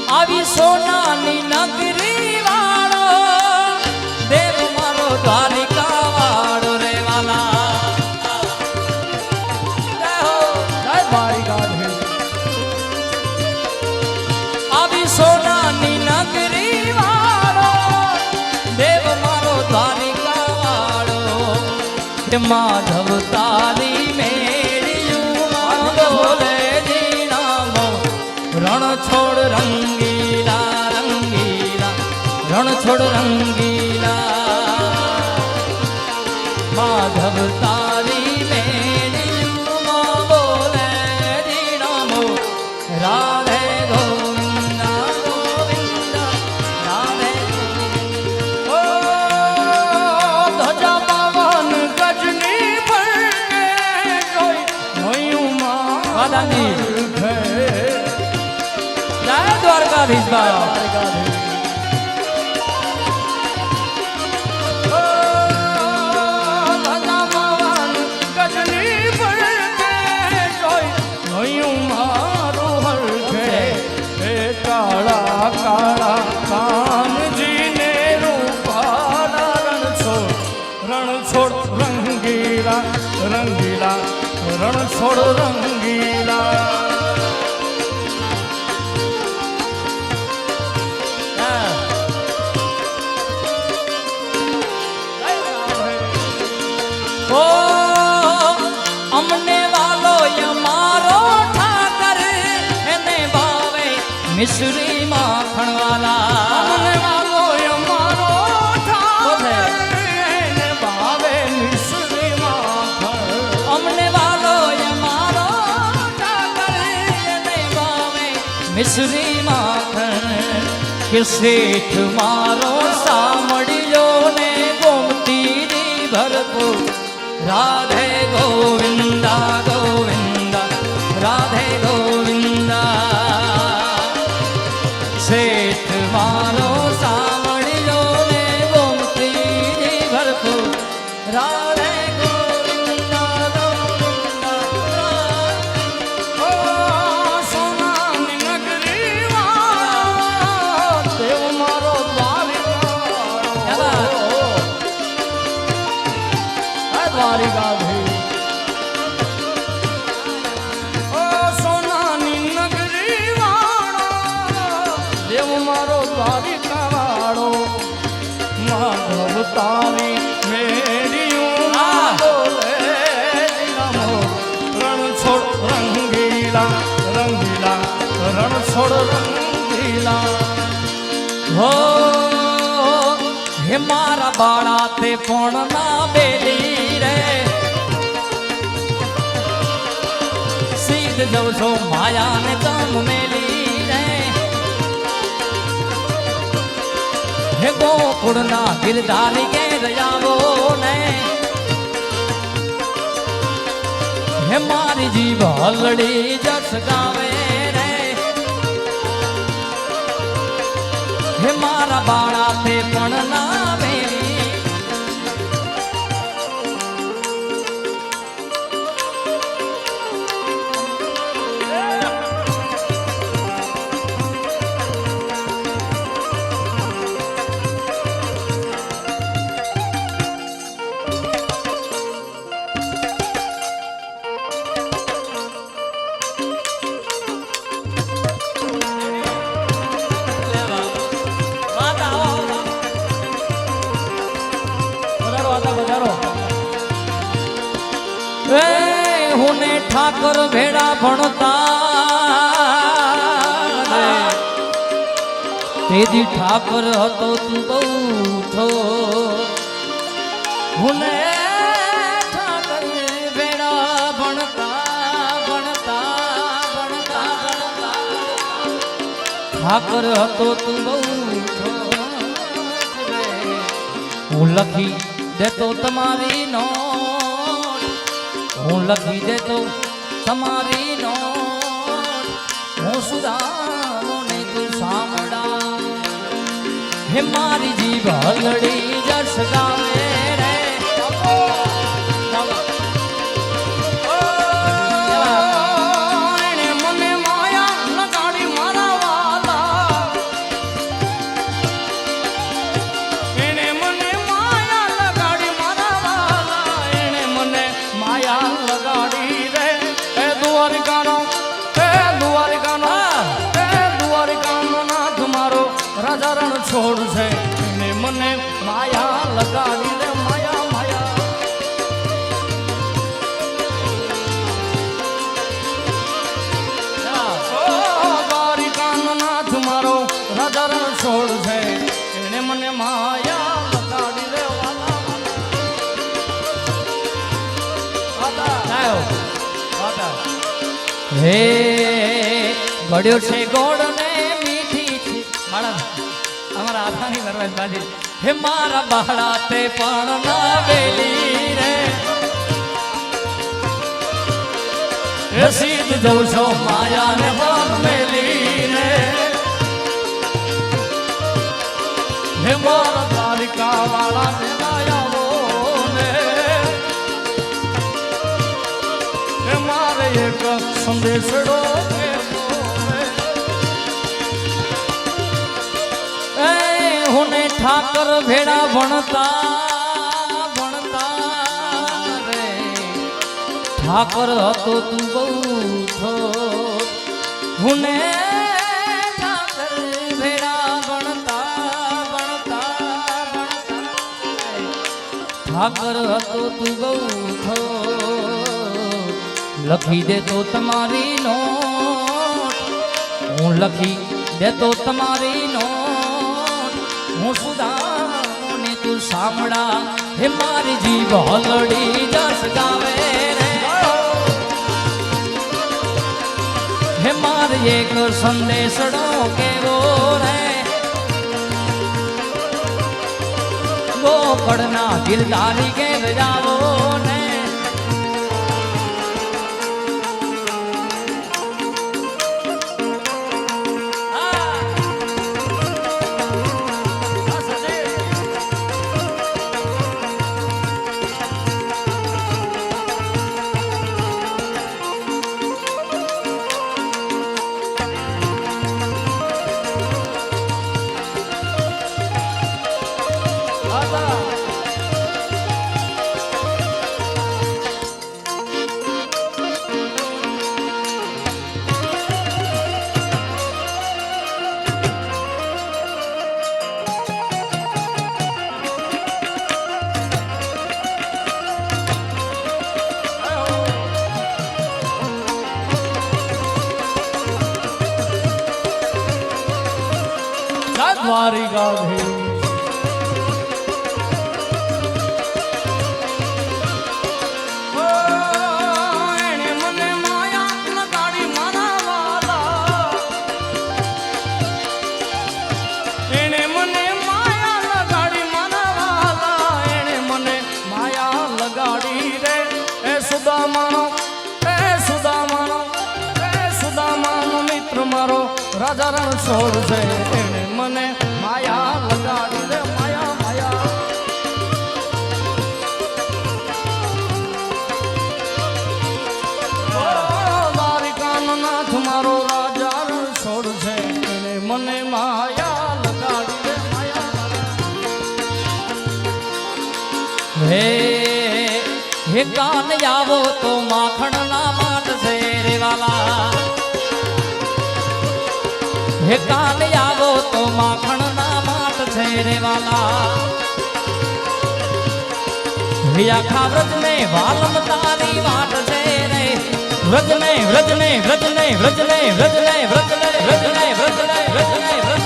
આવી સોનાની નગરી વાળો દેવ મારો દ્વારિકા વાળો રે વાલા આવી સોનાની નગરી વાળો દેવ મારો દ્વારિકા વાળો માધવ તારી મેળ્યું બોલે જીણામો રણ છોડ રંગીલા રંગીલા રણ છોડ રંગીલા માધવ તારી મેળ્યું બોલે જીણામો રાધે ગોવિંદા ગોવિંદા રાધે ઓ ધજા પવન ગજની ફરકે જોઈ હોયું માદાની જય દ્વારકાધીશ બાબા કાળા કાનજીને રૂપાલા રણ છોડ રંગીલા રંગીલા રણ છોડ રંગીલા ઓ અમને વાલો અમારો ઠાકર એને ભાવે મિશ્રી માખણ વાલા અમને વાલો અમારો ઠાકર એને ભાવે મિશ્રી માખણ અમને વાલો અમારો ઠાકર એને ભાવે મિશ્રી માખણ કે શેઠ મારો સાંભળ્યો ને ગોમતી ભરપૂર રાધે ગોવિંદા ગોવિંદા રાધે ગોવિંદા શેઠ મારો સાંભળ્યો ને ગોમતી ભરપૂર રાધે ગોવિંદા ગોવિંદા ઓ સોનાની નગરી વાળો દેવ મારો દ્વારિકા દ્વારિકાધીશ ઓ સોનાની નગરી વાળો દેવ મારો દ્વારિકા વાળો માધવ તારી મેળ્યું બોલે નમો રણ છોડ રંગીલા રંગીલા રણ છોડ રંગીલા હો હે મારા બાળા તે પણ ના બેલી રે સીધ જવ છો માયા ને તમ મેલી રે હે ગોકુળ ના ગિરધારી કે રયાવો ને હે મારી જીભ હલડી જસ ગાવે રે હે મારા બાળા તે પણ ના બેલી હુને ઠાકર ભેડા ભણતા તેદી ઠાકર હતો તું બહુ થો હુને ઠાકર ભેડા ભણતા ભણતા ભણતા ભણતા ઠાકર હતો તું બહુ થો હું લખી દેતો તમારી નો હું લખી દેતો તમારી નોટ હું સુધારો ને તું સાંભળા હે મારી જીભ હલડી જસ ગાવે રે મને માયા લગાડી મારા વાલા છોડશે એને મને માયા લગાડી રે માયા માયા દ્વારિકાનો નાથ મારો રાજા રણ છોડશે એને મને માયા લગાડી રે વાલા હે ગળ્યો છે ગોળ ને મીઠી છે મારા અમારા આથાની વરવાજ બાજી હે મારા બહાડા તે પણ ના વેલી રે હે સીધ જઉં છો માયા ને બાપ મેલી રે હે મારા દ્વારિકા વાળા ને લાયાવો ને હે મારે એક સંદેશડો હુને ઠાકર ભેડા ભણતા રે ઠાકર હતો તું બહુ થો હુને ઠાકર ભેડા ભણતા ઠાકર હતો તું બહુ થો લખી દે તો તમારી નોટ હું લખી દે તો તમારી નોટ હું સુદાને તું સાંભળા હે મારી જીભ હલડી જસ ગાવે રે હે મારે એક સંદેશડો કેવો રે ગોકળના દિલદારી ઘેર જાવો ને દ્વારિકાધીશ એને મને માયા લગાડી મારા વાલા એને મને માયા લગાડી મારા વાલા એને મને માયા લગાડી રે એ સુદામાનો મિત્ર મારો રાજા રણ છોડ છે એને મને માયા લગાડી રે માયા માયા દ્વારિકાનો નાથ મારો રાજા રણ છોડ છે એને મને માયા લગાડી રે માયા હે હે કાન આવો તો માખણ ના માટ છે રે વાલા હે કાન આવો તો માખણ ના માટ છે રે વાલા હે આખા વ્રજ ને વાલમ તારી વાટ છે રે વ્રજ ને વ્રજ ને વ્રજ ને વ્રજ ને વ્રજ ને વ્રજ ને વ્રજ ને વ્રજ ને વ્રજ ને વ્રજ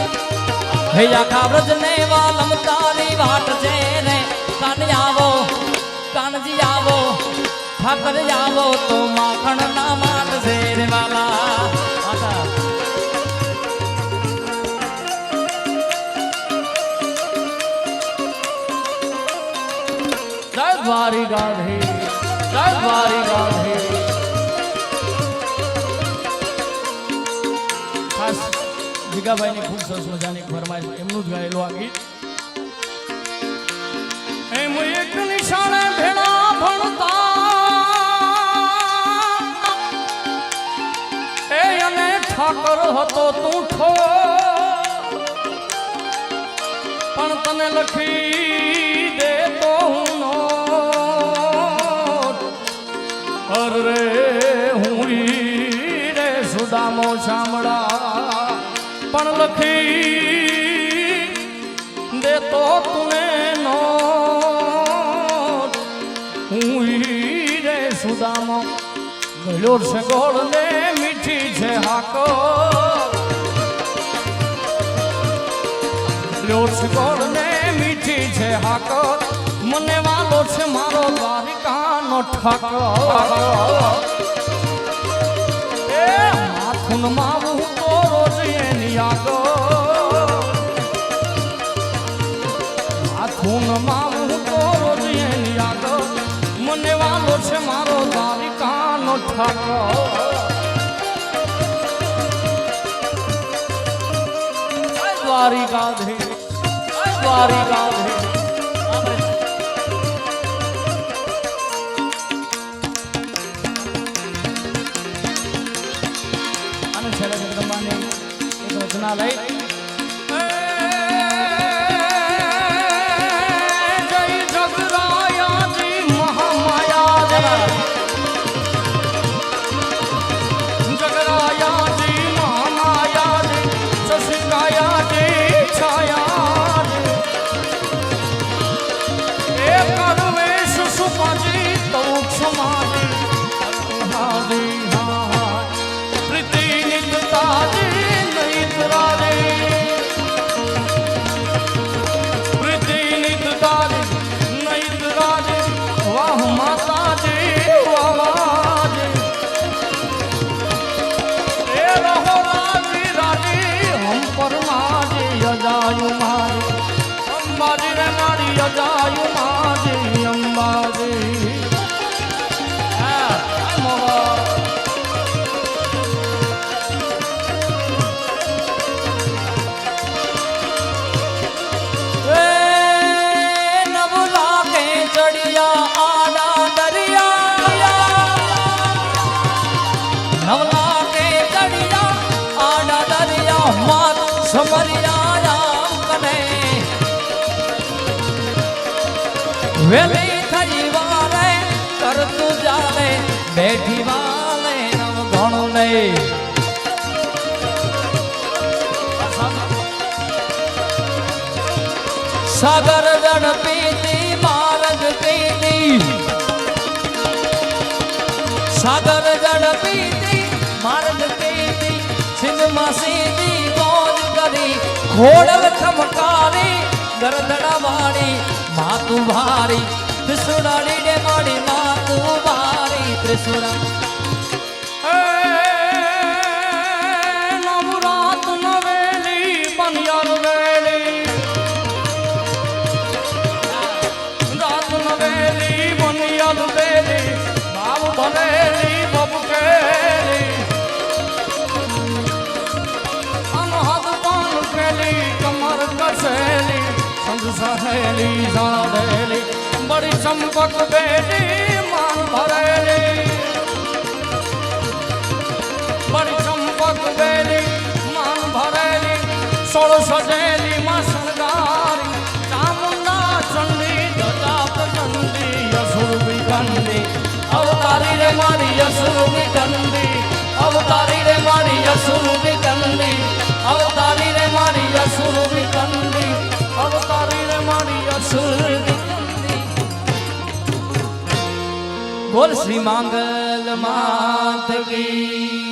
હે આખા વ્રજ ને વાલમ તારી વાટ છે રે કાન આવો કાનજી આવો ઠાકર આવો તો માખણ ના માટ છે રે વાલા દ્વારિકાધીશ જય દ્વારિકાધીશ ખાસ જીગાભાઈની ખૂબ સરસ મજાની ફરમાઈશ એમનું જ ગાયેલું આ ગીત એમ એક નિશાળે ભેળા ભણતા એ અને ઠાકર હતો તું ઠો પણ તને લખી દે તો હું નો અરે હું રે સુદામો શામળા પણ લખી લ્યો છે ગોળ ને મીઠી છે હાકો લ્યો છે ગોળ ને મીઠી છે હાકો મને વાલો છે મારો દ્વારિકાનો ઠાકો એ માથું માવું તો રોજ એની આગો માથું માવું તો રોજ એની આગો મને વાલો છે મારો દ્વારિકાનો ઠાકો દ્વારિકાધીશ દ્વારિકાધીશ રચના લઈ જય જગરાયાજી મહામાયા જગરાયાજી મહામાયા શશિકાયાજી છાયા એ કરવેશ સુપાજી તૌ ક્ષમાજી હાજી હા પ્રીતિ નિકતાજી અંબાજી રે મારી અજાયુ માજી અંબાજી નવલા કે ચડિયા આડા દરિયા નવલા કે ચડિયા આડા દરિયા માત સમરિયા વેલી થઈ વારે કરતું જાલે બેઠી વાલે નવ ઘણું નહીં સાગર જળ પીતી માર્ગ પીતી સાગર જળ પીતી માર્ગ પીતી સિંધમાં સીધી મોજ કરી ખોડલ ખમકારી ગરદડા વાળી માતું ભારી ત્રિશુરાડી ને માડી માતું ભારી ત્રિશુરા નવરાત નવેલી બનિયાર વેલી રાત નવેલી બનિયાર વેલી બાબ ભરેલી બબકેલી અનહદ પાન કેલી કમર કસેલી સહેલી સાધેલી બડી ચંપક બેલી માન ભરેલી બડી ચંપક બેલી માન ભરેલી સોળ સજેલી માં શણગારી ચામુંડા ચંડી ગજા પ્રચંડી અસુર વિકંડી અવતારી રે મારી અસુર વિકંડી અવતારી રે મારી અસુર વિકંડી અવતારી રે મારી અસુર વિકંડી અવતારી રે મારી અસુર બોલ શ્રી માંગલ માત કી